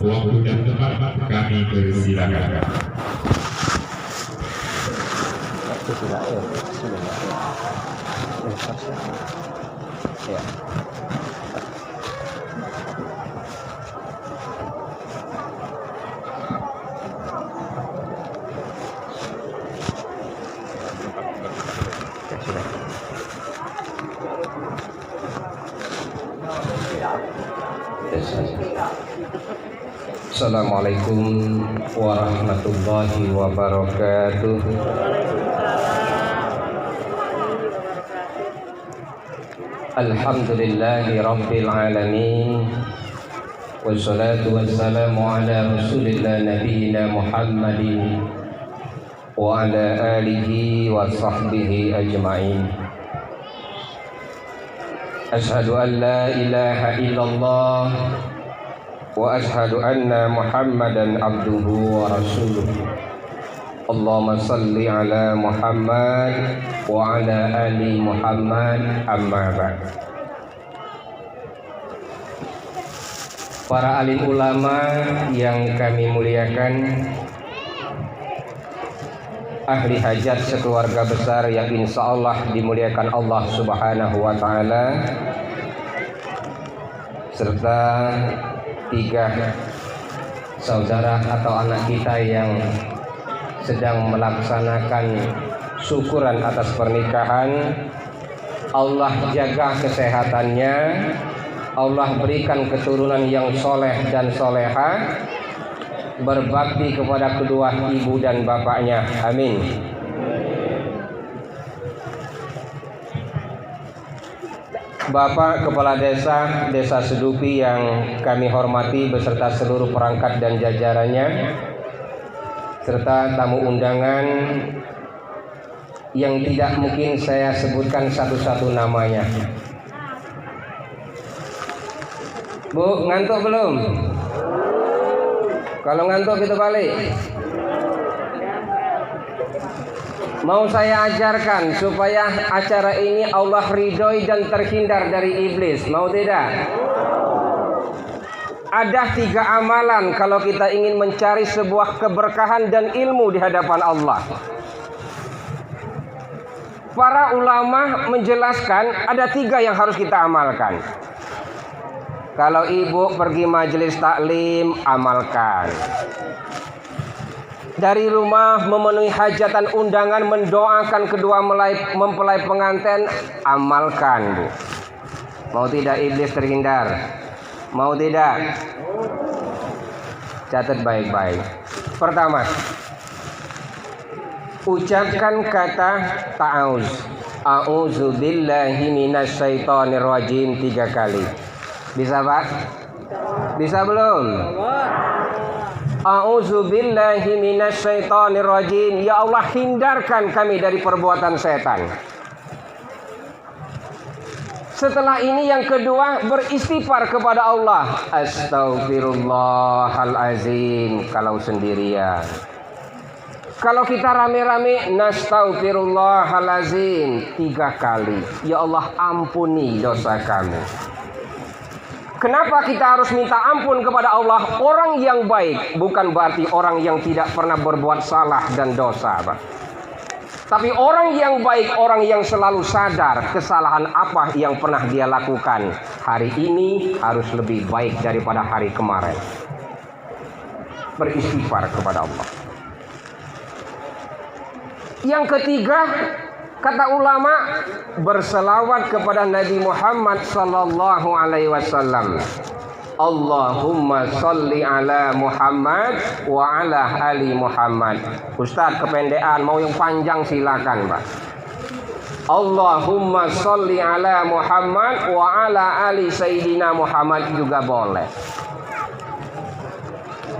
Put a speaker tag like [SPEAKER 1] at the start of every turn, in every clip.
[SPEAKER 1] Waktu dan tempat kami persilakan.
[SPEAKER 2] Assalamualaikum warahmatullahi wabarakatuh. Alhamdulillahi rabbil alamin. Wassalatu wassalamu ala rasulillah nabiyina Muhammadin wa ala alihi wa sahbihi ajma'in. Ashhadu an la ilaha illallah wa ashhadu anna Muhammadan abduhu wa rasuluh. Allahumma salli ala Muhammad wa ala ali Muhammad, amma ba'd. Para alim ulama yang kami muliakan, ahli hajat sekeluarga besar yang insya Allah dimuliakan Allah Subhanahu wa ta'ala, serta 3 saudara atau anak kita yang sedang melaksanakan syukuran atas pernikahan. Allah jaga kesehatannya, Allah berikan keturunan yang soleh dan soleha, berbakti kepada kedua ibu dan bapaknya, amin. Bapak Kepala Desa Sedupi yang kami hormati beserta seluruh perangkat dan jajarannya, serta tamu undangan yang tidak mungkin saya sebutkan satu-satu namanya. Bu, ngantuk belum? Kalau ngantuk kita balik. Mau saya ajarkan supaya acara ini Allah ridhoi dan terhindar dari iblis. Mau tidak? Ada 3 amalan kalau kita ingin mencari sebuah keberkahan dan ilmu di hadapan Allah. Para ulama menjelaskan ada 3 yang harus kita amalkan. Kalau ibu pergi majelis taklim, amalkan. Dari rumah memenuhi hajatan undangan, mendoakan kedua mempelai pengantin, amalkan, Bu. Mau tidak iblis terhindar? Mau tidak? Catat baik-baik. Pertama, ucapkan kata ta'awuz. A'udzubillahi minasyaitonirrajim 3 kali. Bisa, Pak? Bisa belum? A'udzubillahi minasyaitonirrajim. Ya Allah, hindarkan kami dari perbuatan setan. Setelah ini yang kedua, beristighfar kepada Allah. Astaghfirullahalazim kalau sendirian. Kalau kita rame-rame, nastaghfirullahalazim 3 kali. Ya Allah, ampuni dosa kami. Kenapa kita harus minta ampun kepada Allah? Orang yang baik bukan berarti orang yang tidak pernah berbuat salah dan dosa, Pak. Tapi orang yang baik, orang yang selalu sadar kesalahan apa yang pernah dia lakukan. Hari ini harus lebih baik daripada hari kemarin. Beristighfar kepada Allah. Yang ketiga, kata ulama, berselawat kepada Nabi Muhammad sallallahu alaihi wasallam. Allahumma sholli ala Muhammad wa ala ali Muhammad. Ustaz, kependekan, mau yang panjang silakan, Pak. Allahumma sholli ala Muhammad wa ala ali Sayyidina Muhammad juga boleh.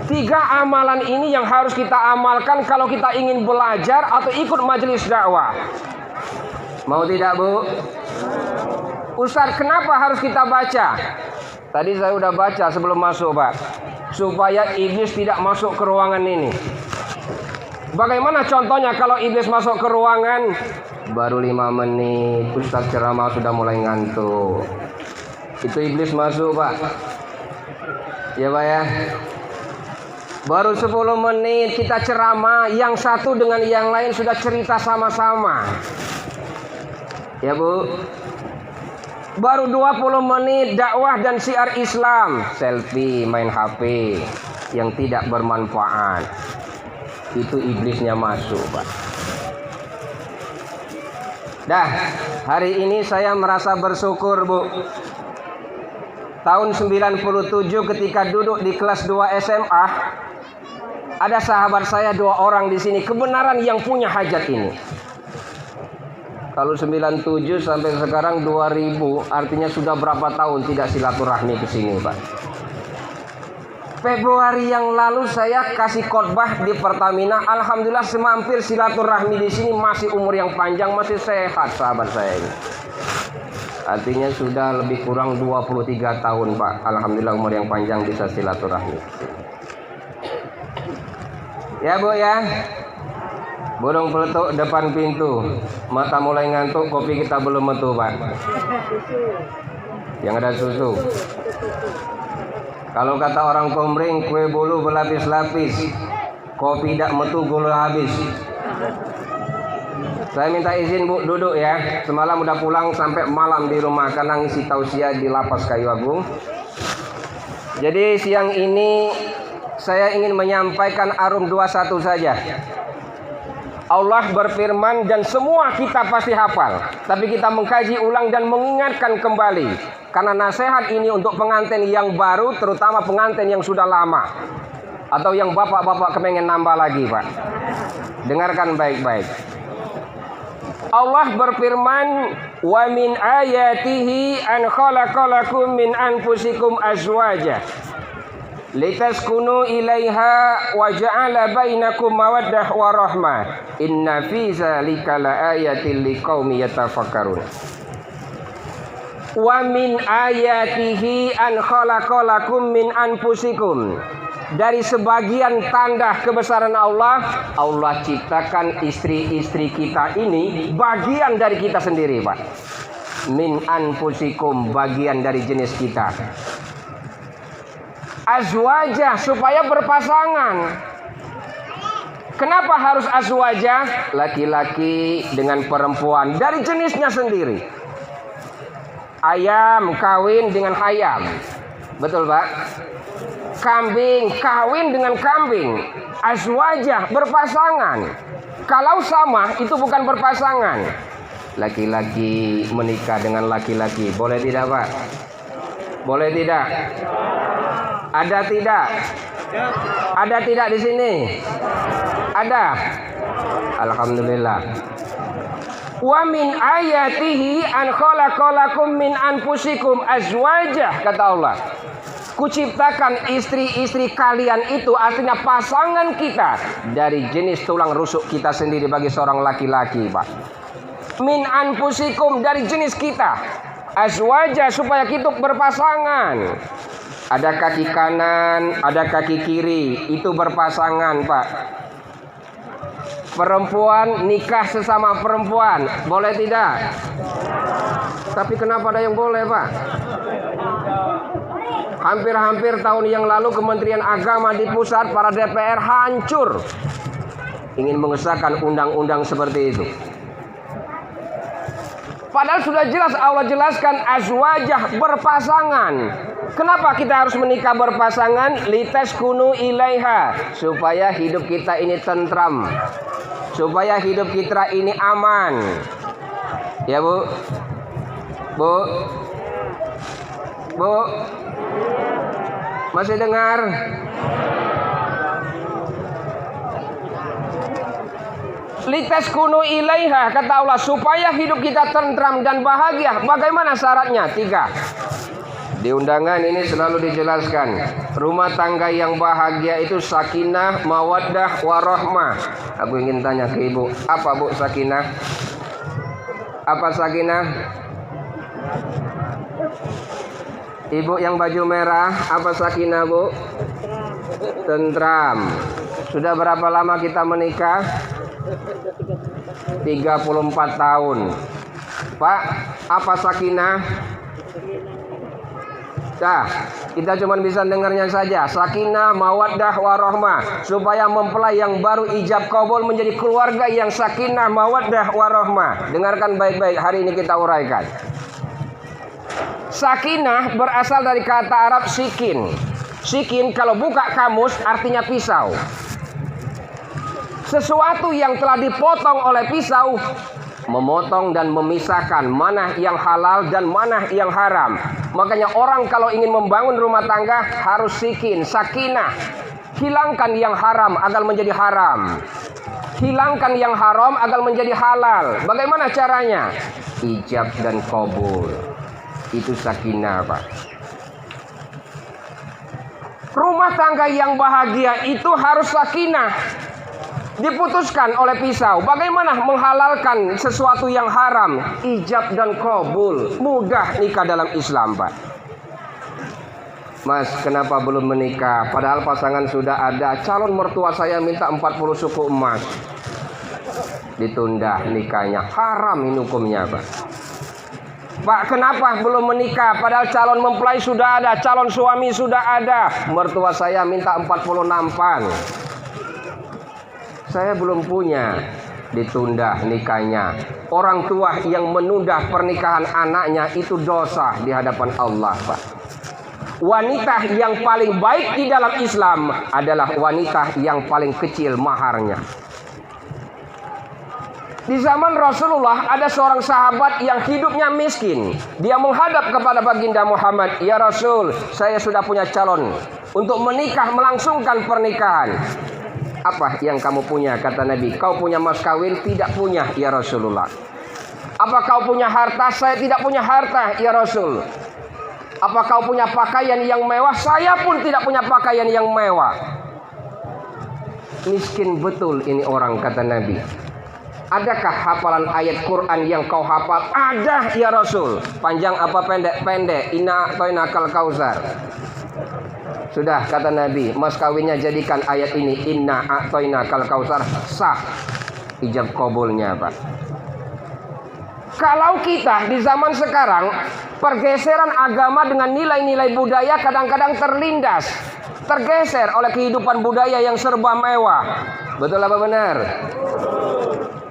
[SPEAKER 2] 3 amalan ini yang harus kita amalkan kalau kita ingin belajar atau ikut majelis dakwah. Mau tidak, Bu? Ustaz, kenapa harus kita baca? Tadi saya udah baca sebelum masuk, Pak. Supaya iblis tidak masuk ke ruangan ini. Bagaimana contohnya kalau iblis masuk ke ruangan? Baru 5 menit, Ustaz ceramah sudah mulai ngantuk. Itu iblis masuk, Pak. Ya, Pak ya. Baru 10 menit kita ceramah, yang satu dengan yang lain sudah cerita sama-sama. Ya Bu. Baru 20 menit dakwah dan syiar Islam, selfie, main HP yang tidak bermanfaat. Itu iblisnya masuk, Pak. Dah, hari ini saya merasa bersyukur, Bu. Tahun 97 ketika duduk di kelas 2 SMA, ada sahabat saya 2 orang di sini kebenaran yang punya hajat ini. Kalau 97 sampai sekarang 2000, artinya sudah berapa tahun tidak silaturahmi ke sini, Pak. Februari yang lalu saya kasih khotbah di Pertamina. Alhamdulillah semampir silaturahmi di sini, masih umur yang panjang, masih sehat sahabat saya ini. Artinya sudah lebih kurang 23 tahun, Pak. Alhamdulillah umur yang panjang bisa silaturahmi. Ya Bu ya. Burung peletuk depan pintu. Mata mulai ngantuk, kopi kita belum metu, Pak. Yang ada susu. Kalau kata orang Komering, kue bolu berlapis-lapis. Kopi tidak metu, gula habis. Saya minta izin Bu duduk ya. Semalam udah pulang sampai malam di rumah karena ngisi tausiah di Lapas Kayu Agung. Jadi siang ini saya ingin menyampaikan Arum 21 saja. Allah berfirman dan semua kita pasti hafal. Tapi kita mengkaji ulang dan mengingatkan kembali. Karena nasihat ini untuk pengantin yang baru, terutama pengantin yang sudah lama. Atau yang bapak-bapak kepengen nambah lagi, Pak. Dengarkan baik-baik. Allah berfirman, "Wa min ayatihi an khalaqalakum min anfusikum azwaja litaskunu ilaiha wa ja'ala bainakum mawaddah wa rahmah. Inna fi dzalika laayatil liqaumi yatafakkarun." Wa min ayatihi an khalaqalakum min anfusikum. Dari sebagian tanda kebesaran Allah, Allah ciptakan istri-istri kita ini bagian dari kita sendiri, Pak. Min anfusikum, bagian dari jenis kita. Azwajah, supaya berpasangan. Kenapa harus azwajah? Laki-laki dengan perempuan dari jenisnya sendiri. Ayam kawin dengan ayam. Betul, Pak? Kambing kawin dengan kambing. Azwajah, berpasangan. Kalau sama itu bukan berpasangan. Laki-laki menikah dengan laki-laki. Boleh tidak, Pak? Boleh tidak? Ada tidak? Ada tidak di sini? Ada. Alhamdulillah. Wa min ayatihi an khalaqalakum min anfusikum azwajah, kata Allah. Kuciptakan istri-istri kalian itu, artinya pasangan kita, dari jenis tulang rusuk kita sendiri bagi seorang laki-laki, Pak. Min anfusikum, dari jenis kita. Azwajah, supaya kita berpasangan. Ada kaki kanan, ada kaki kiri, itu berpasangan, Pak. Perempuan nikah sesama perempuan, boleh tidak? Tapi kenapa ada yang boleh, Pak? Hampir-hampir tahun yang lalu Kementerian Agama di pusat, para DPR hancur ingin mengesahkan undang-undang seperti itu. Padahal sudah jelas Allah jelaskan azwajah, berpasangan. Kenapa kita harus menikah berpasangan? Litaskunu ilaiha, supaya hidup kita ini tentram, supaya hidup kita ini aman. Ya Bu? Bu? Bu? Masih dengar? Litaskunu ilaiha, kata Allah, supaya hidup kita tentram dan bahagia. Bagaimana syaratnya? 3. Di undangan ini selalu dijelaskan, rumah tangga yang bahagia itu sakinah, mawaddah, warahmah. Aku ingin tanya ke Ibu, apa Bu sakinah? Apa sakinah? Ibu yang baju merah, apa sakinah, Bu? Tentram. Sudah berapa lama kita menikah? 34 tahun. Pak, apa sakinah? Nah, kita cuma bisa dengarnya saja. Sakinah, mawaddah, warahmah. Supaya mempelai yang baru ijab kabul menjadi keluarga yang sakinah, mawaddah, warahmah. Dengarkan baik-baik, hari ini kita uraikan. Sakinah berasal dari kata Arab sikin. Sikin kalau buka kamus artinya pisau. Sesuatu yang telah dipotong oleh pisau, memotong dan memisahkan mana yang halal dan mana yang haram. Makanya orang kalau ingin membangun rumah tangga harus sikin, sakinah. Hilangkan yang haram agar menjadi haram. Hilangkan yang haram agar menjadi halal. Bagaimana caranya? Ijab dan qabul. Itu sakinah, Pak. Rumah tangga yang bahagia itu harus sakinah. Diputuskan oleh pisau. Bagaimana menghalalkan sesuatu yang haram? Ijab dan qabul. Mudah nikah dalam Islam, Pak. Mas, kenapa belum menikah? Padahal pasangan sudah ada. Calon mertua saya minta 40 suku emas. Ditunda nikahnya. Haram ini hukumnya, Pak. Pak, kenapa belum menikah? Padahal calon mempelai sudah ada. Calon suami sudah ada. Mertua saya minta 40 nampan. Saya belum punya, ditunda nikahnya. Orang tua yang menunda pernikahan anaknya itu dosa di hadapan Allah, Pak. Wanita yang paling baik di dalam Islam adalah wanita yang paling kecil maharnya. Di zaman Rasulullah ada seorang sahabat yang hidupnya miskin. Dia menghadap kepada baginda Muhammad, "Ya Rasul, saya sudah punya calon untuk menikah, melangsungkan pernikahan." "Apa yang kamu punya?" kata Nabi. "Kau punya mas kawin?" "Tidak punya, ya Rasulullah." "Apa kau punya harta?" "Saya tidak punya harta, ya Rasul." "Apa kau punya pakaian yang mewah?" "Saya pun tidak punya pakaian yang mewah." Miskin betul ini orang, kata Nabi. "Adakah hafalan ayat Quran yang kau hafal?" "Ada, ya Rasul." "Panjang apa pendek?" "Inna a'tainakal kautsar." "Sudah," kata Nabi, "mas kawinnya jadikan ayat ini, inna a'tainakal kautsar." Sah ijab qabulnya, Pak. Kalau kita di zaman sekarang, pergeseran agama dengan nilai-nilai budaya kadang-kadang terlindas, tergeser oleh kehidupan budaya yang serba mewah. Betul apa benar?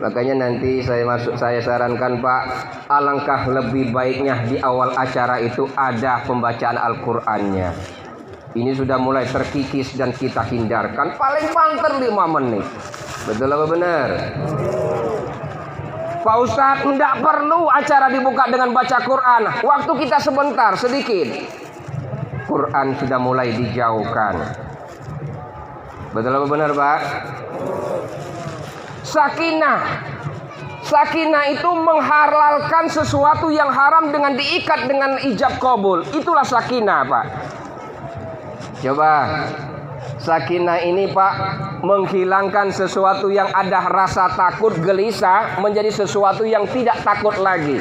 [SPEAKER 2] Makanya nanti saya sarankan, Pak, alangkah lebih baiknya di awal acara itu ada pembacaan Al-Qur'annya. Ini sudah mulai terkikis dan kita hindarkan. Paling banter 5 menit. Betul apa benar? Pak Ustadz, tidak perlu acara dibuka dengan baca Quran. Waktu kita sebentar, sedikit. Quran sudah mulai dijauhkan. Betul apa benar, Pak? Sakinah. Sakinah itu menghalalkan sesuatu yang haram dengan diikat dengan ijab qabul. Itulah sakinah, Pak. Coba, sakinah ini, Pak, menghilangkan sesuatu yang ada rasa takut, gelisah, menjadi sesuatu yang tidak takut lagi.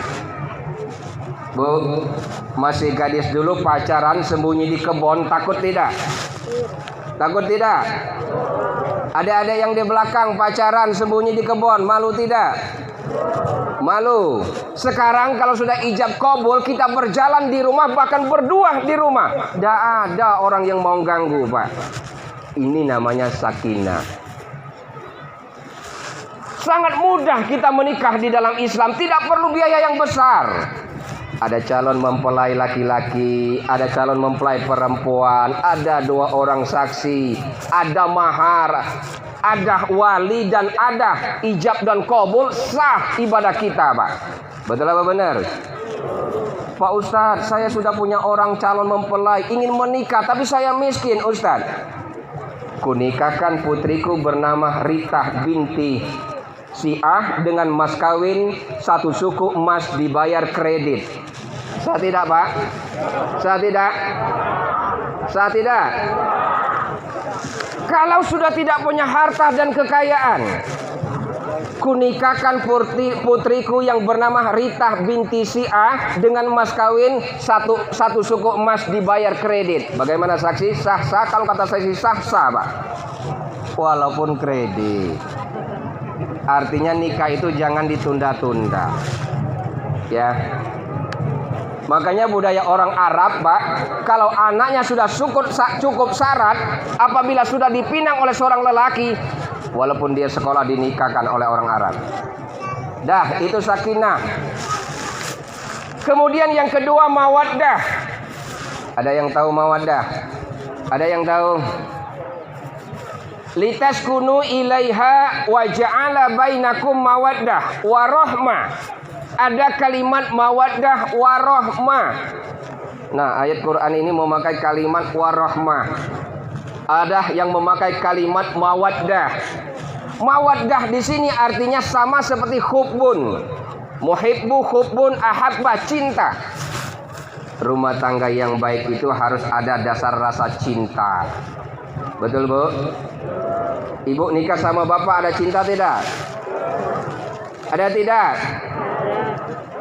[SPEAKER 2] Bu, masih gadis dulu pacaran sembunyi di kebun, takut tidak? Takut tidak? Ada yang di belakang pacaran sembunyi di kebun, malu tidak? Malu. Sekarang kalau sudah ijab qabul, kita berjalan di rumah, bahkan berdua di rumah, tidak ada orang yang mau ganggu, Pak. Ini namanya sakinah. Sangat mudah kita menikah di dalam Islam, tidak perlu biaya yang besar. Ada calon mempelai laki-laki, ada calon mempelai perempuan, ada 2 orang saksi, ada mahar, ada wali, dan ada ijab dan qabul. Sah ibadah kita, Pak. Betul apa benar? "Pak Ustadz, saya sudah punya orang calon mempelai, ingin menikah, tapi saya miskin, Ustadz." "Kunikahkan putriku bernama Rita binti Si'ah dengan mas kawin 1 suku emas dibayar kredit." Sah tidak, Pak? Sah tidak? Sah tidak? Kalau sudah tidak punya harta dan kekayaan, kunikahkan putriku yang bernama Rita binti Si'ah dengan mas kawin satu suku emas dibayar kredit. Bagaimana saksi? Sah-sah. Kalau kata saksi sah-sah, Pak. Walaupun kredit. Artinya nikah itu jangan ditunda-tunda. Ya. Makanya budaya orang Arab, Pak, kalau anaknya sudah cukup syarat, apabila sudah dipinang oleh seorang lelaki, walaupun dia sekolah dinikahkan oleh orang Arab. Dah, itu sakinah. Kemudian yang kedua mawaddah. Ada yang tahu mawaddah? Ada yang tahu? Litaskunu ilaiha wa ja'ala bainakum mawaddah wa rahmah. Ada kalimat mawaddah warahmah. Nah, ayat Quran ini memakai kalimat warahmah. Ada yang memakai kalimat mawaddah. Mawaddah di sini artinya sama seperti hubbun. Muhibbu, hubbun, ahabba, cinta. Rumah tangga yang baik itu harus ada dasar rasa cinta. Betul, Bu? Ibu nikah sama bapak ada cinta tidak? Ada tidak?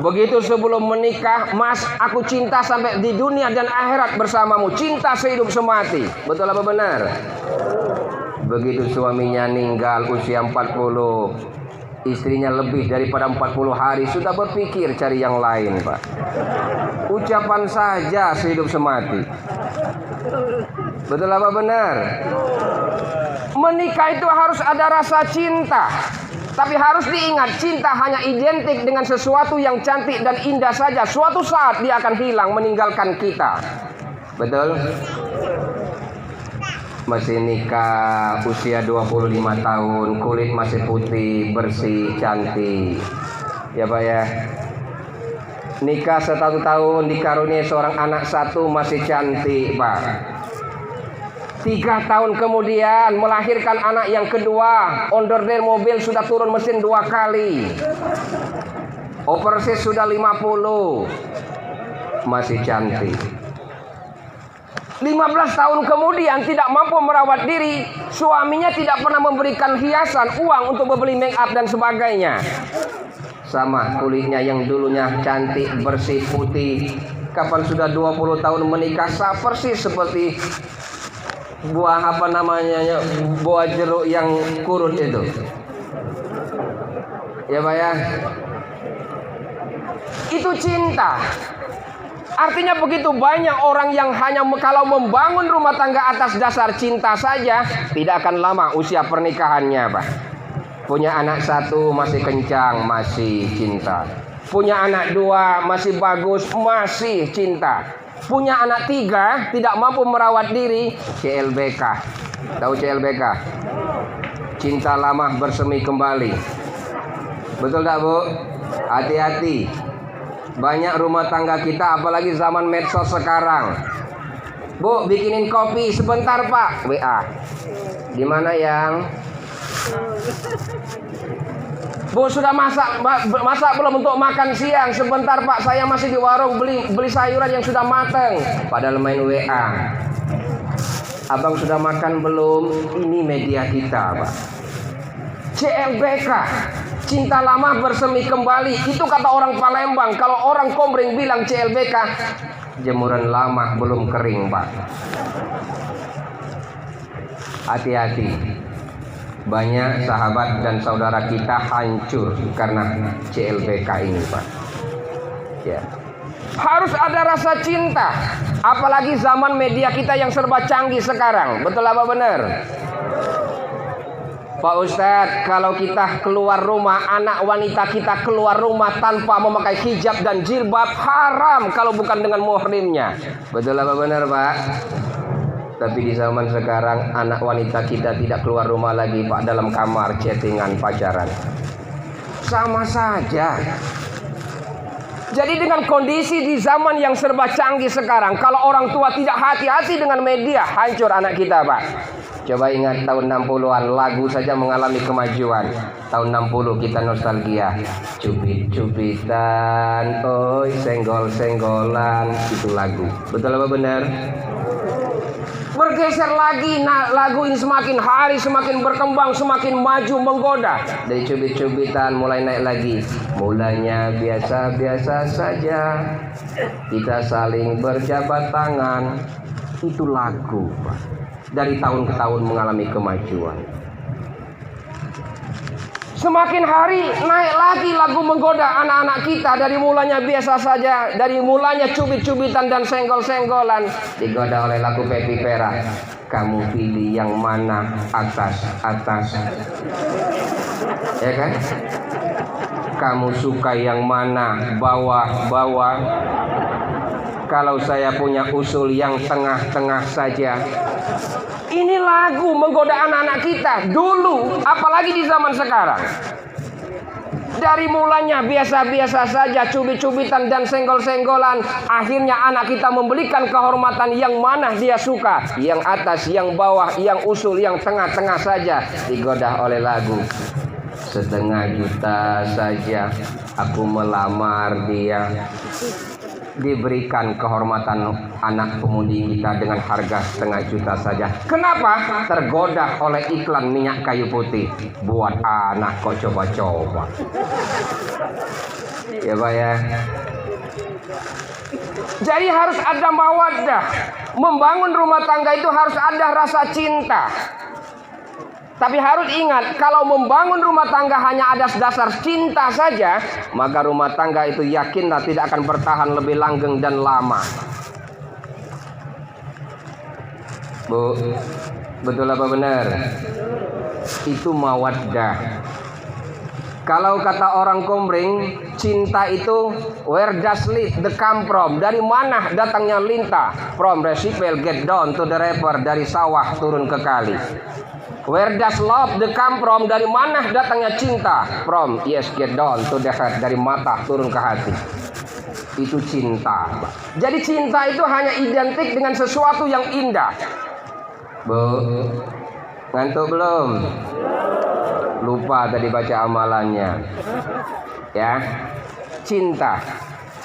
[SPEAKER 2] Begitu sebelum menikah, Mas, aku cinta sampai di dunia dan akhirat bersamamu. Cinta sehidup semati. Betul apa benar? Begitu suaminya meninggal usia 40, istrinya lebih daripada 40 hari, sudah berpikir cari yang lain, Pak. Ucapan saja sehidup semati. Betul apa benar? Menikah itu harus ada rasa cinta. Tapi harus diingat, cinta hanya identik dengan sesuatu yang cantik dan indah saja. Suatu saat dia akan hilang, meninggalkan kita. Betul? Masih nikah usia 25 tahun, kulit masih putih, bersih, cantik. Ya Pak ya. Nikah 1 tahun dikaruniai seorang anak 1, masih cantik, Pak. 3 tahun kemudian melahirkan anak yang kedua, onderdil mobil sudah turun mesin 2 kali, overseas sudah 50, masih cantik. 15 tahun kemudian tidak mampu merawat diri, suaminya tidak pernah memberikan hiasan, uang untuk membeli make up dan sebagainya. Sama kulitnya yang dulunya cantik, bersih, putih, kapan sudah 20 tahun menikah, persis seperti buah apa namanya, buah jeruk yang kurut itu. Ya Pak ya. Itu cinta. Artinya begitu banyak orang yang hanya kalau membangun rumah tangga atas dasar cinta saja, tidak akan lama usia pernikahannya, Pak. Punya anak 1 masih kencang, masih cinta. Punya anak 2 masih bagus, masih cinta. Punya anak 3 tidak mampu merawat diri, CLBK. Tahu CLBK? Cinta lama bersemi kembali. Betul tak, Bu? Hati-hati. Banyak rumah tangga kita, apalagi zaman medsos sekarang. Bu, bikinin kopi sebentar, Pak. WA. Di mana yang? Bu, sudah masak belum untuk makan siang? Sebentar, Pak, saya masih di warung beli sayuran yang sudah matang. Padahal main WA. Abang sudah makan belum? Ini media kita, Pak. CLBK, cinta lama bersemi kembali. Itu kata orang Palembang. Kalau orang Komering bilang CLBK, jemuran lama belum kering, Pak. Hati-hati. Banyak sahabat dan saudara kita hancur karena CLBK ini, Pak. Ya. Harus ada rasa cinta. Apalagi zaman media kita yang serba canggih sekarang. Betul apa benar? Pak Ustadz, kalau kita keluar rumah, anak wanita kita keluar rumah tanpa memakai hijab dan jilbab, haram kalau bukan dengan muhrimnya. Betul apa benar, Pak? Tapi di zaman sekarang anak wanita kita tidak keluar rumah lagi, Pak, dalam kamar chattingan pacaran. Sama saja. Jadi dengan kondisi di zaman yang serba canggih sekarang, kalau orang tua tidak hati-hati dengan media, hancur anak kita, Pak. Coba ingat tahun 60-an, lagu saja mengalami kemajuan. Tahun 60 kita nostalgia. Cubit-cubitan, oi senggol-senggolan, itu lagu. Betul apa benar? Bergeser lagi, lagu ini semakin hari semakin berkembang, semakin maju menggoda. Dari cubit-cubitan mulai naik lagi. Mulanya biasa-biasa saja, kita saling berjabat tangan. Itu lagu, Pak. Dari tahun ke tahun mengalami kemajuan. Semakin hari naik lagi lagu menggoda anak-anak kita. Dari mulanya biasa saja, dari mulanya cubit-cubitan dan senggol-senggolan, digoda oleh lagu Pepi Pera. Kamu pilih yang mana, atas. Ya kan? Kamu suka yang mana, bawah. Kalau saya punya usul yang tengah-tengah saja. Ini lagu menggoda anak-anak kita dulu, apalagi di zaman sekarang. Dari mulanya biasa-biasa saja, cubit-cubitan dan senggol-senggolan, akhirnya anak kita memberikan kehormatan yang mana dia suka, yang atas, yang bawah, yang usul, yang tengah-tengah saja, digoda oleh lagu. 1,5 juta saja aku melamar dia. Diberikan kehormatan anak pemudi kita dengan harga 1,5 juta saja. Kenapa? Tergoda oleh iklan minyak kayu putih. Buat anak kok coba-coba. Ya Pak ya. Jadi harus ada mawaddah. Membangun rumah tangga itu harus ada rasa cinta. Tapi harus ingat, kalau membangun rumah tangga hanya ada dasar cinta saja, maka rumah tangga itu yakinlah tidak akan bertahan lebih langgeng dan lama. Bu, betul apa benar? Itu mawaddah. Kalau kata orang Komering, cinta itu where does it the come from? Dari mana datangnya lintah? From recipe get down to the river. Dari sawah turun ke kali. Where does love the come from? Dari mana datangnya cinta? From yes get down to the heart. Dari mata turun ke hati. Itu cinta. Jadi cinta itu hanya identik dengan sesuatu yang indah. Bu, ngantuk belum? Lupa tadi baca amalannya. Ya, cinta.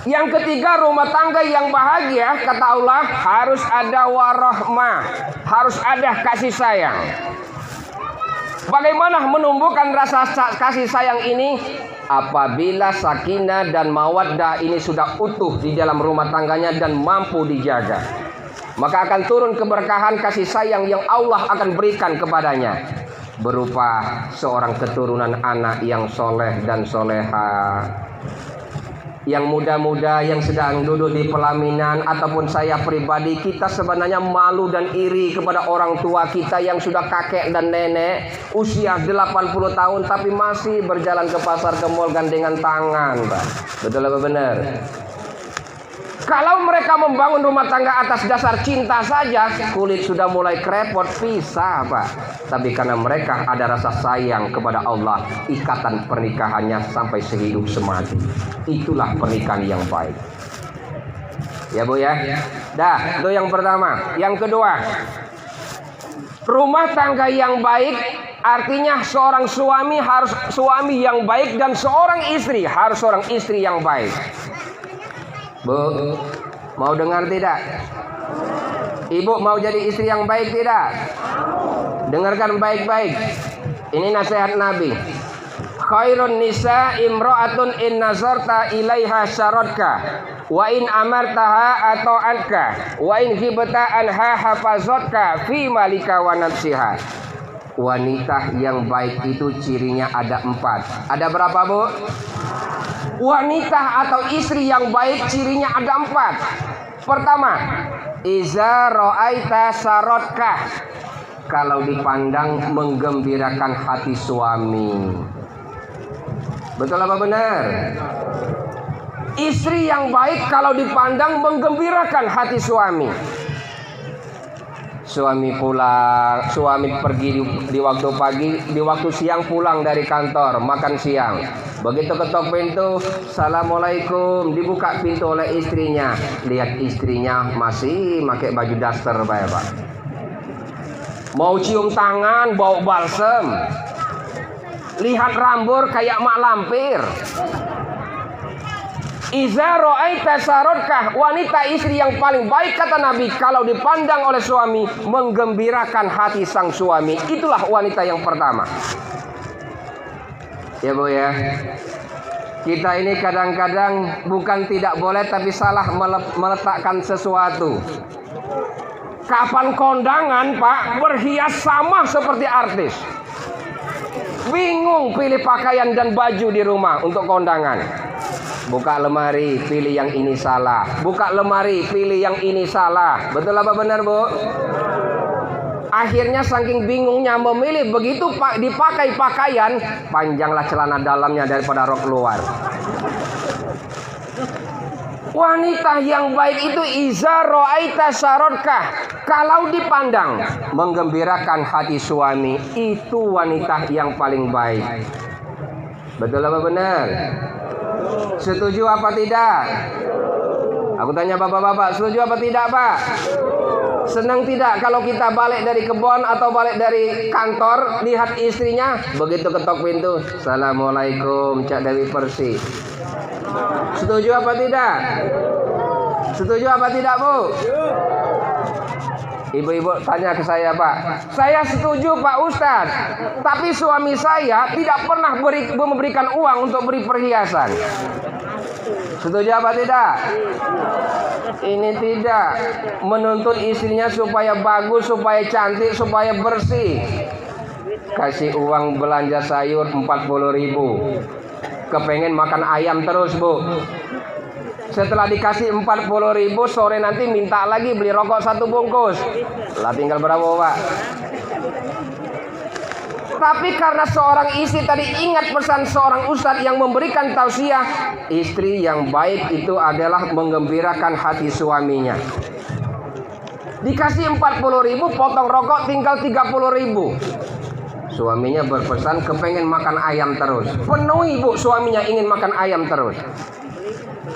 [SPEAKER 2] Yang ketiga, rumah tangga yang bahagia, kata Allah, harus ada warahmah, harus ada kasih sayang. Bagaimana menumbuhkan rasa kasih sayang ini? Apabila sakinah dan mawaddah ini sudah utuh di dalam rumah tangganya dan mampu dijaga, maka akan turun keberkahan kasih sayang yang Allah akan berikan kepadanya, berupa seorang keturunan anak yang soleh dan soleha, yang muda-muda yang sedang duduk di pelaminan, ataupun saya pribadi, kita sebenarnya malu dan iri kepada orang tua kita yang sudah kakek dan nenek usia 80 tahun tapi masih berjalan ke pasar ke mall gandengan tangan, Pak. Betul apa benar? Kalau mereka membangun rumah tangga atas dasar cinta saja, kulit sudah mulai krepot, pisah, Pak. Tapi karena mereka ada rasa sayang kepada Allah, ikatan pernikahannya sampai sehidup semati. Itulah pernikahan yang baik. Ya Bu ya. Dah, itu yang pertama. Yang kedua, rumah tangga yang baik artinya seorang suami harus suami yang baik dan seorang istri harus seorang istri yang baik. Bu, mau dengar tidak? Ibu mau jadi istri yang baik tidak? Dengarkan baik-baik. Ini nasihat Nabi. Khairun nisa imra'atun in nazarta ilaiha syaratka wa in amartaha ata'atka wa in hibta anha hafazatka fi malika wa nafsiha. Wanita yang baik itu cirinya ada 4. Ada berapa, Bu? Wanita atau istri yang baik cirinya ada 4. Pertama, iza ra'aita sarotkah, kalau dipandang menggembirakan hati suami. Betul apa benar? Istri yang baik kalau dipandang menggembirakan hati suami. Suami pulang, suami pergi di waktu pagi, di waktu siang pulang dari kantor, makan siang. Begitu ketok pintu, assalamualaikum, dibuka pintu oleh istrinya. Lihat istrinya masih pakai baju daster, Pak. Mau cium tangan, bau balsem. Lihat rambut kayak mak lampir. Iza ra'aita sarotkah, wanita istri yang paling baik kata Nabi kalau dipandang oleh suami menggembirakan hati sang suami. Itulah wanita yang pertama. Ya Bu ya. Kita ini kadang-kadang bukan tidak boleh tapi salah meletakkan sesuatu. Kapan kondangan, Pak, berhias sama seperti artis. bingung pilih pakaian dan baju di rumah untuk kondangan. Buka lemari, pilih yang ini salah. Buka lemari, pilih yang ini salah. Betul apa benar, Bu? Akhirnya saking bingungnya memilih, begitu dipakai pakaian, panjanglah celana dalamnya daripada rok luar. Wanita yang baik itu iza ra'aita sarotkah, kalau dipandang menggembirakan hati suami, itu wanita yang paling baik. Betul apa benar? Setuju apa tidak? Aku tanya bapak-bapak, setuju apa tidak, Pak? Senang tidak kalau kita balik dari kebun atau balik dari kantor, lihat istrinya begitu ketok pintu, Assalamualaikum Cak Dewi Persi. Setuju apa tidak? Setuju apa tidak, Bu? Ibu-ibu tanya ke saya, Pak. Saya setuju, Pak Ustadz. Tapi suami saya tidak pernah memberikan uang untuk beri perhiasan. Setuju apa tidak? Ini tidak. Menuntut istrinya supaya bagus, supaya cantik, supaya bersih. Kasih uang belanja sayur 40.000. Kepengen makan ayam terus, Bu. Setelah dikasih 40.000, sore nanti minta lagi beli rokok 1 bungkus. Lah tinggal berapa, Pak? Tapi karena seorang istri tadi ingat pesan seorang ustadz yang memberikan tausiah, istri yang baik itu adalah menggembirakan hati suaminya. Dikasih 40.000, potong rokok tinggal 30.000. Suaminya berpesan kepengen makan ayam terus. Penuhi, Bu, suaminya ingin makan ayam terus.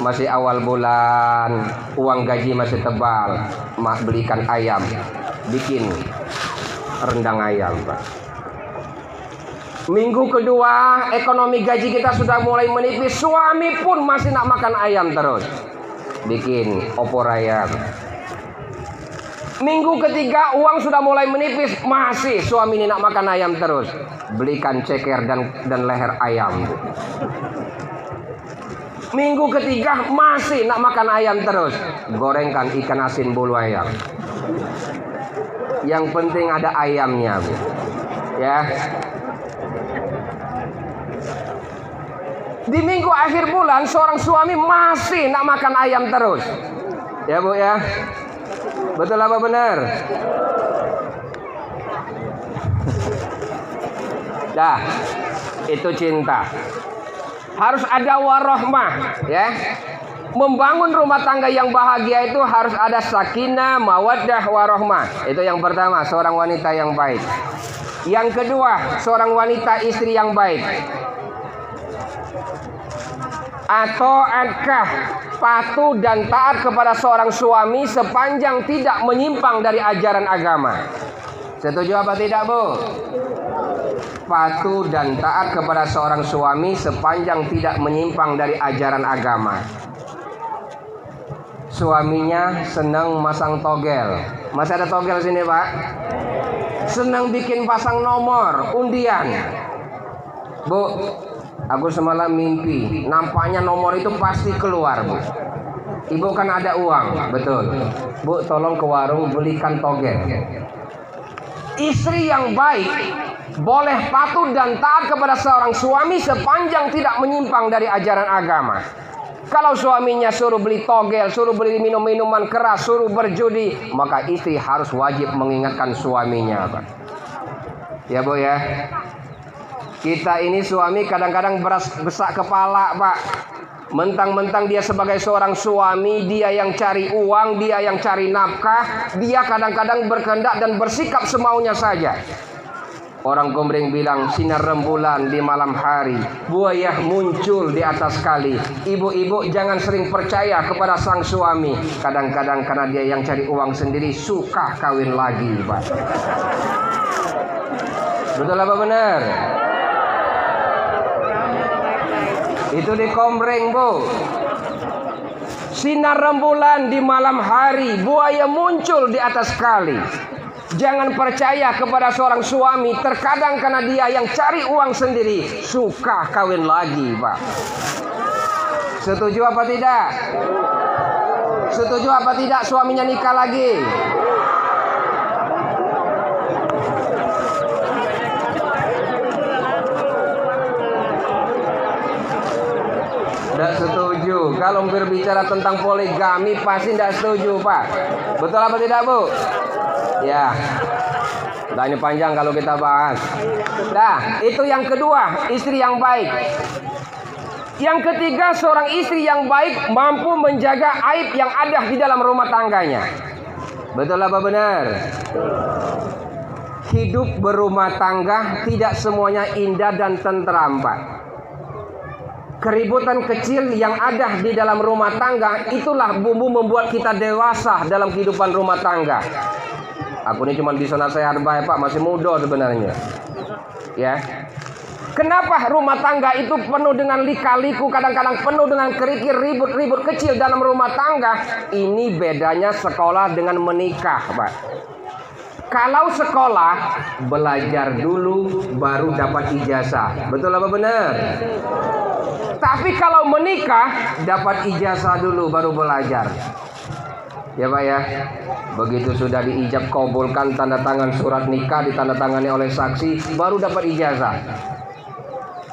[SPEAKER 2] Masih awal bulan, uang gaji masih tebal, belikan ayam, bikin rendang ayam, Pak. Minggu kedua, ekonomi gaji kita sudah mulai menipis, suami pun masih nak makan ayam terus, bikin opor ayam. Minggu ketiga, uang sudah mulai menipis, masih suami ini nak makan ayam terus, belikan ceker dan leher ayam. Minggu ketiga masih nak makan ayam terus, gorengkan ikan asin bulu ayam. Yang penting ada ayamnya, Bu. Ya. Di minggu akhir bulan seorang suami masih nak makan ayam terus. Ya, Bu, ya. Betul apa benar? Dah, itu cinta. Harus ada warohmah, ya. Membangun rumah tangga yang bahagia itu harus ada sakinah, mawaddah, warohmah. Itu yang pertama, seorang wanita yang baik. Yang kedua, seorang wanita istri yang baik. Ata'atkah, patuh dan taat kepada seorang suami sepanjang tidak menyimpang dari ajaran agama. Setuju apa tidak, Bu? Patuh dan taat kepada seorang suami sepanjang tidak menyimpang dari ajaran agama. Suaminya senang masang togel. Masih ada togel sini, Pak? Senang bikin pasang nomor undian. Bu, aku semalam mimpi, nampaknya nomor itu pasti keluar, Bu. Ibu kan ada uang, betul. Bu, tolong ke warung belikan togel. Istri yang baik boleh patuh dan taat kepada seorang suami sepanjang tidak menyimpang dari ajaran agama. Kalau suaminya suruh beli togel, suruh beli minum-minuman keras, suruh berjudi, maka istri harus wajib mengingatkan suaminya, Pak. Ya, Bu, ya. Kita ini suami kadang-kadang besak kepala, Pak. Mentang-mentang dia sebagai seorang suami, dia yang cari uang, dia yang cari nafkah, dia kadang-kadang berkehendak dan bersikap semaunya saja. Orang Gombreng bilang sinar rembulan di malam hari, buaya muncul di atas kali. Ibu-ibu jangan sering percaya kepada sang suami. Kadang-kadang karena dia yang cari uang sendiri suka kawin lagi, Pak. Betul apa benar? Itu di Gombreng, Bu. Sinar rembulan di malam hari, buaya muncul di atas kali. Jangan percaya kepada seorang suami, terkadang karena dia yang cari uang sendiri suka kawin lagi, Pak. Setuju apa tidak? Setuju apa tidak suaminya nikah lagi? Kalau berbicara tentang poligami pasti tidak setuju, Pak. Betul apa tidak, Bu? Ya. Nah, ini panjang kalau kita bahas. Nah, itu yang kedua, istri yang baik. Yang ketiga, seorang istri yang baik mampu menjaga aib yang ada di dalam rumah tangganya. Betul apa benar? Hidup berumah tangga tidak semuanya indah dan tentram, Pak. Keributan kecil yang ada di dalam rumah tangga itulah bumbu membuat kita dewasa dalam kehidupan rumah tangga. Aku ini cuma bisa nasihat baik, Pak, masih muda sebenarnya. Ya. Kenapa rumah tangga itu penuh dengan lika-liku, kadang-kadang penuh dengan kerikil, ribut-ribut kecil dalam rumah tangga? Ini bedanya sekolah dengan menikah, Pak. Kalau sekolah, belajar dulu baru dapat ijazah. Betul apa benar? Tapi kalau menikah, dapat ijazah dulu baru belajar. Ya, Pak ya. Begitu sudah diijab kabulkan, tanda tangan surat nikah ditandatangani oleh saksi, baru dapat ijazah.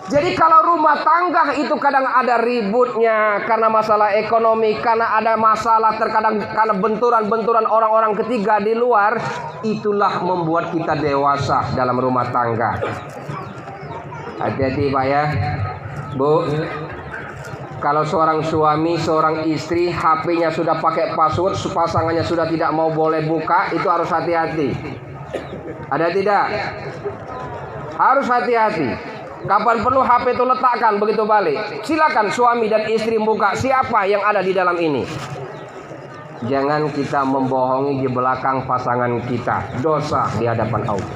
[SPEAKER 2] Jadi kalau rumah tangga itu kadang ada ributnya karena masalah ekonomi, karena ada masalah terkadang karena benturan-benturan orang-orang ketiga di luar, itulah membuat kita dewasa dalam rumah tangga. Hati-hati, Pak ya. Bu, kalau seorang suami, seorang istri HP-nya sudah pakai password, pasangannya sudah tidak mau boleh buka, itu harus hati-hati. Ada tidak? Harus hati-hati. Kapan perlu HP itu letakkan begitu balik. Silakan suami dan istri buka siapa yang ada di dalam ini. Jangan kita membohongi di belakang pasangan kita. Dosa di hadapan Allah.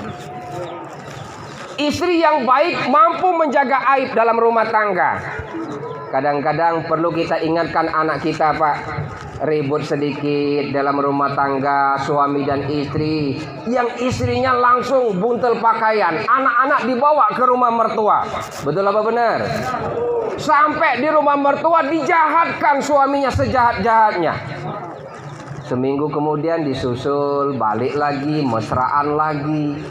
[SPEAKER 2] Istri yang baik mampu menjaga aib dalam rumah tangga. Kadang-kadang perlu kita ingatkan anak kita, Pak. Ribut sedikit dalam rumah tangga suami dan istri, yang istrinya langsung buntel pakaian, anak-anak dibawa ke rumah mertua. Betul apa benar? Sampai di rumah mertua dijahatkan suaminya sejahat-jahatnya. Seminggu kemudian disusul, balik lagi, mesraan lagi.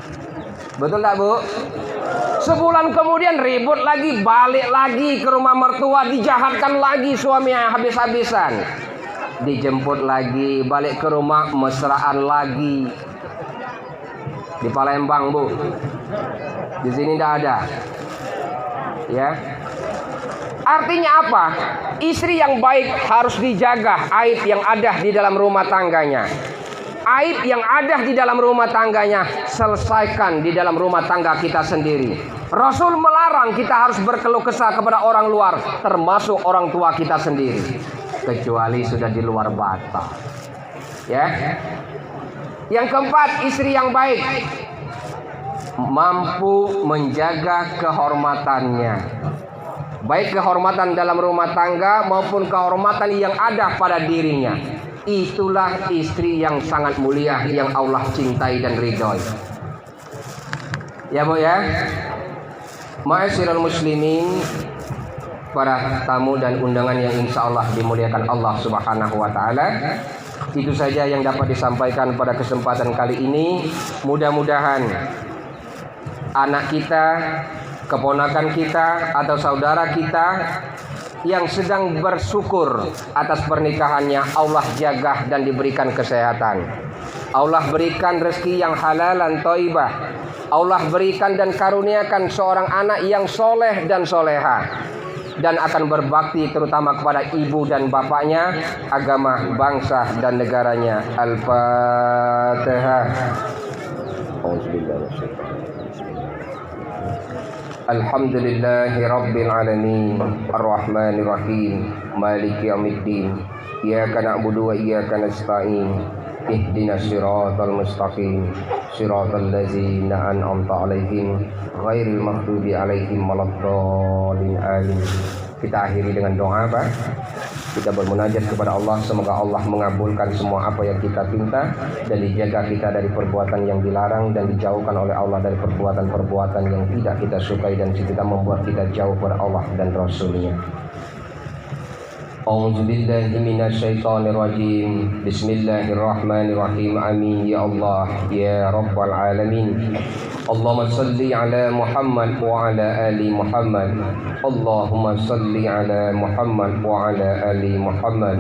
[SPEAKER 2] Betul tak, Bu? Sebulan kemudian ribut lagi, balik lagi ke rumah mertua, dijahatkan lagi suaminya habis-habisan. Dijemput lagi, balik ke rumah, mesraan lagi. Di Palembang, Bu. Di sini tidak ada. Ya. Artinya apa? Istri yang baik harus dijaga aib yang ada di dalam rumah tangganya. Aib yang ada di dalam rumah tangganya selesaikan di dalam rumah tangga kita sendiri. Rasul melarang kita harus berkeluh kesah kepada orang luar, termasuk orang tua kita sendiri, kecuali sudah di luar batas. Ya. Yang keempat, istri yang baik mampu menjaga kehormatannya. Baik kehormatan dalam rumah tangga maupun kehormatan yang ada pada dirinya. Itulah istri yang sangat mulia yang Allah cintai dan ridhoi. Ya, Bu ya. Ma'asyiral muslimin, para tamu dan undangan yang insya Allah dimuliakan Allah Subhanahu wa ta'ala. Itu saja yang dapat disampaikan pada kesempatan kali ini. Mudah-mudahan anak kita, keponakan kita atau saudara kita yang sedang bersyukur atas pernikahannya, Allah jaga dan diberikan kesehatan. Allah berikan rezeki yang halalan thayyibah. Allah berikan dan karuniakan seorang anak yang soleh dan soleha, dan akan berbakti terutama kepada ibu dan bapaknya, agama, bangsa dan negaranya. Al-Fatihah. Alhamdulillahi Rabbil Alamin, Ar-Rahmanir Rahim, Maliki Yaumiddin, Iyyaka na'budu wa iyyaka nasta'in, Ihdinas siratal mustaqim, siratal ladzina an'amta 'alaihim, ghairil maghdubi 'alaihim waladdallin. Amin. Kita akhiri dengan doa, Pak. Kita bermunajat kepada Allah, semoga Allah mengabulkan semua apa yang kita pinta dan dijaga kita dari perbuatan yang dilarang dan dijauhkan oleh Allah dari perbuatan-perbuatan yang tidak kita sukai dan kita membuat kita jauh kepada Allah dan Rasul-Nya. A'udzu billahi minasyaitonir rajim. Bismillahirrahmanirrahim. Amin ya Allah ya rabbal alamin. Allahumma salli ala Muhammad wa ala ali Muhammad. Allahumma salli ala Muhammad wa ala ali Muhammad.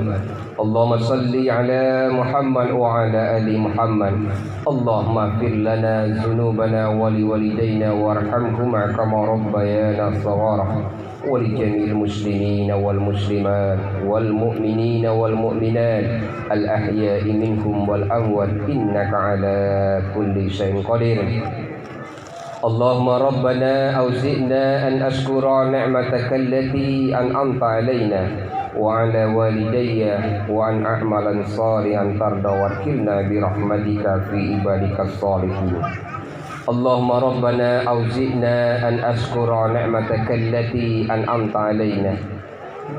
[SPEAKER 2] Allahumma salli ala Muhammad wa ala ali Muhammad. Allahumma ighfir lana dzunubana wa liwalidayna warhamhuma kama rabbayana shaghara. ولجميع المسلمين والمسلمات والمؤمنين والمؤمنات الأحياء منهم والأموات إنك على كل شيء قدير. اللهم ربنا أوزئنا أن أشكر نعمتك التي أنعمت علينا وعلى والدي وأن أعملا صالحا ترضى وادخلنا برحمتك في عبادك الصالحين. Allahumma rabbana auzi'na an ashkura ni'mataka allati an'amta alaina.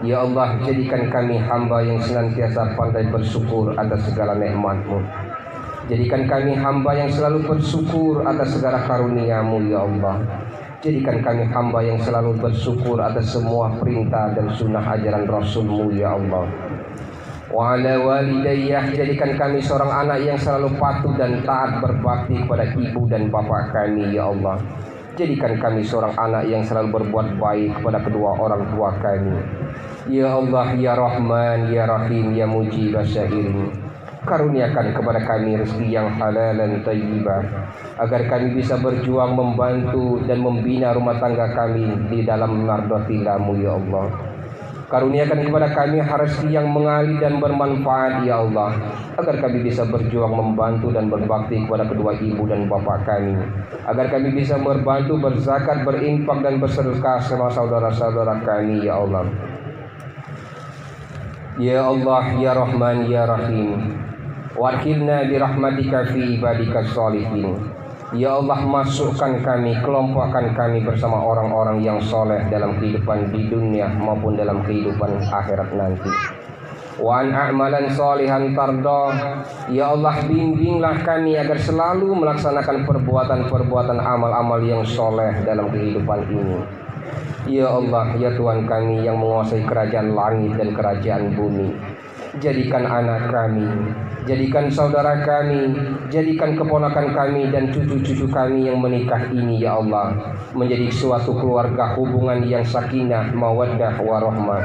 [SPEAKER 2] Ya Allah, jadikan kami hamba yang senantiasa pandai bersyukur atas segala nikmat-Mu. Jadikan kami hamba yang selalu bersyukur atas segala karunia-Mu ya Allah. Jadikan kami hamba yang selalu bersyukur atas semua perintah dan sunnah ajaran Rasul-Mu ya Allah. Wa ala walidayya, jadikan kami seorang anak yang selalu patuh dan taat berbakti kepada ibu dan bapak kami ya Allah. Jadikan kami seorang anak yang selalu berbuat baik kepada kedua orang tua kami. Ya Allah ya Rahman ya Rahim ya Mujib Syairin. Karuniakan kepada kami rezeki yang halal dan thayyibah, agar kami bisa berjuang membantu dan membina rumah tangga kami di dalam mardhatillamu ya Allah. Karuniakan kepada kami rezeki yang mengalir dan bermanfaat ya Allah, agar kami bisa berjuang membantu dan berbakti kepada kedua ibu dan bapak kami, agar kami bisa membantu berzakat, berinfak dan bersedekah sama saudara-saudara kami ya Allah. Ya Allah ya Rahman ya Rahim, wakilna birahmatika fi ibadika sholihin. Ya Allah, masukkan kami, kelompokkan kami bersama orang-orang yang soleh dalam kehidupan di dunia maupun dalam kehidupan akhirat nanti. Wa an a'malan sholihan tardo. Ya Allah, bimbinglah kami agar selalu melaksanakan perbuatan-perbuatan amal-amal yang soleh dalam kehidupan ini. Ya Allah, ya Tuhan kami yang menguasai kerajaan langit dan kerajaan bumi, jadikan anak kami, jadikan saudara kami, jadikan keponakan kami dan cucu-cucu kami yang menikah ini ya Allah menjadi suatu keluarga hubungan yang sakinah, mawaddah, warahmah,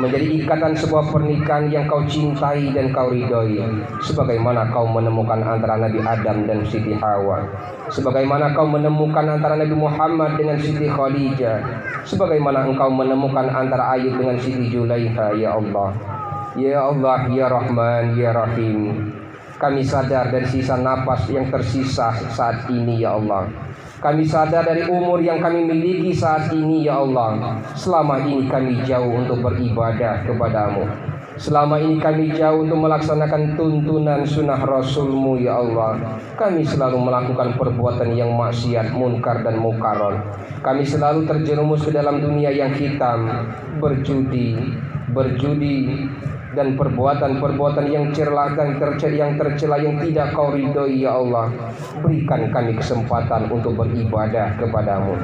[SPEAKER 2] menjadi ikatan sebuah pernikahan yang kau cintai dan kau ridhoi, sebagaimana kau menemukan antara Nabi Adam dan Siti Hawa, sebagaimana kau menemukan antara Nabi Muhammad dengan Siti Khadijah, sebagaimana engkau menemukan antara Ayub dengan Siti Julaiha ya Allah. Ya Allah ya Rahman ya Rahim, kami sadar dari sisa napas yang tersisa saat ini ya Allah. Kami sadar dari umur yang kami miliki saat ini ya Allah. Selama ini kami jauh untuk beribadah kepadamu. Selama ini kami jauh untuk melaksanakan tuntunan sunnah Rasul-Mu ya Allah. Kami selalu melakukan perbuatan yang maksiat, munkar dan mukaron. Kami selalu terjerumus ke dalam dunia yang hitam, berjudi dan perbuatan-perbuatan yang cerlah dan tercela yang tidak kau ridhoi ya Allah. Berikan kami kesempatan untuk beribadah kepadamu.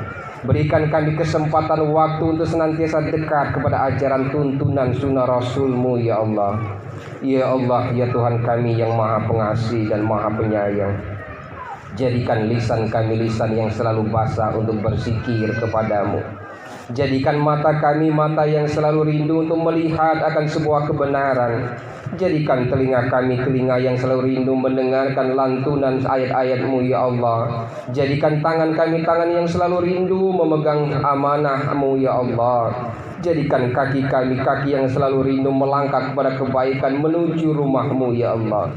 [SPEAKER 2] Berikan kami kesempatan waktu untuk senantiasa dekat kepada ajaran tuntunan sunnah Rasul-Mu ya Allah. Ya Allah ya Tuhan kami yang maha pengasih dan maha penyayang, jadikan lisan kami lisan yang selalu basah untuk berzikir kepadamu. Jadikan mata kami mata yang selalu rindu untuk melihat akan sebuah kebenaran. Jadikan telinga kami telinga yang selalu rindu mendengarkan lantunan ayat-ayat-Mu ya Allah. Jadikan tangan kami tangan yang selalu rindu memegang amanah-Mu ya Allah. Jadikan kaki kami kaki yang selalu rindu melangkah kepada kebaikan menuju rumah-Mu ya Allah.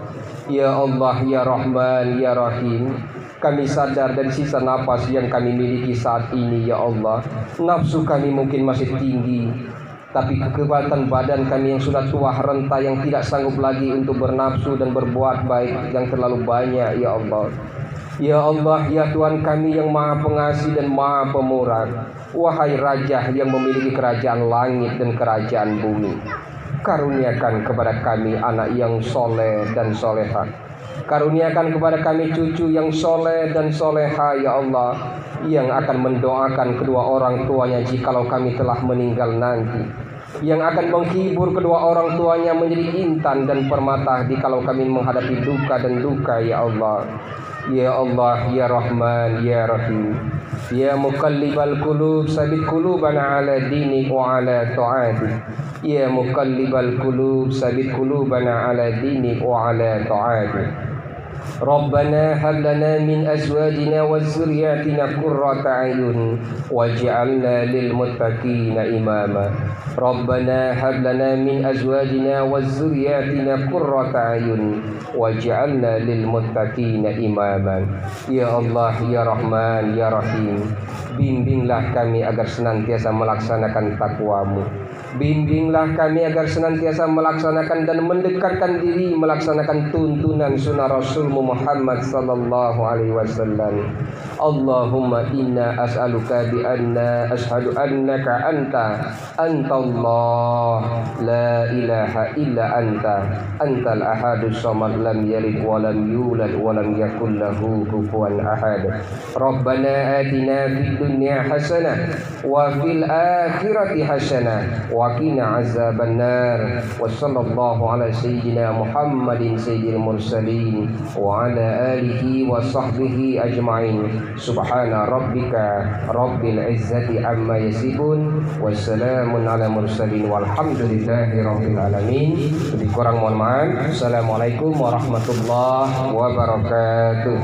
[SPEAKER 2] Ya Allah ya Rahman ya Rahim, kami sadar dari sisa napas yang kami miliki saat ini ya Allah. Nafsu kami mungkin masih tinggi, tapi kekuatan badan kami yang sudah tua renta yang tidak sanggup lagi untuk bernafsu dan berbuat baik yang terlalu banyak ya Allah. Ya Allah ya Tuhan kami yang maha pengasih dan maha pemurah, wahai Raja yang memiliki kerajaan langit dan kerajaan bumi, karuniakan kepada kami anak yang soleh dan solehah. Karuniakan kepada kami cucu yang soleh dan soleha ya Allah, yang akan mendoakan kedua orang tuanya jikalau kami telah meninggal nanti. yang akan menghibur kedua orang tuanya menjadi intan dan permata di kalau kami menghadapi duka dan duka, ya Allah. Ya Allah, ya Rahman, ya Rahim. Ya muqallibal qulub, sabit qulubana ala dinik wa ala ta'atik. Ya muqallibal qulub, sabit qulubana ala dinik wa ala ta'atik. Rabbana hab lana min azwajina wa dzurriyyatina qurrata a'yun waj'alna lil muttaqina imama. Rabbana hab lana min azwajina wa dzurriyyatina qurrata a'yun waj'alna lil muttaqina imama. Ya Allah, ya Rahman, ya Rahim, bimbinglah kami agar senantiasa melaksanakan takwa-Mu. Bimbinglah kami agar senantiasa melaksanakan dan mendekatkan diri melaksanakan tuntunan sunnah Rasulmu Muhammad sallallahu alaihi wasallam. Allahumma inna as'aluka bi anna ashhadu annaka anta Allah la ilaha illa antal ahadus samad lam yalid wa lam yulad wa lam yakul lahu kufuwan ahad. Rabbana atina fid dunya hasanah wa fil akhirati hasanah wa qina azabannar. Wa sallallahu ala sayyidina Muhammadin sayyidil mursalin wa ala alihi wa sahbihi ajma'in. Subhana rabbika rabbil izzati amma yasifun wassalamun ala mursalin walhamdulillahi rabbil alamin. Lebih kurang mohon maaf. Assalamualaikum warahmatullahi wabarakatuh.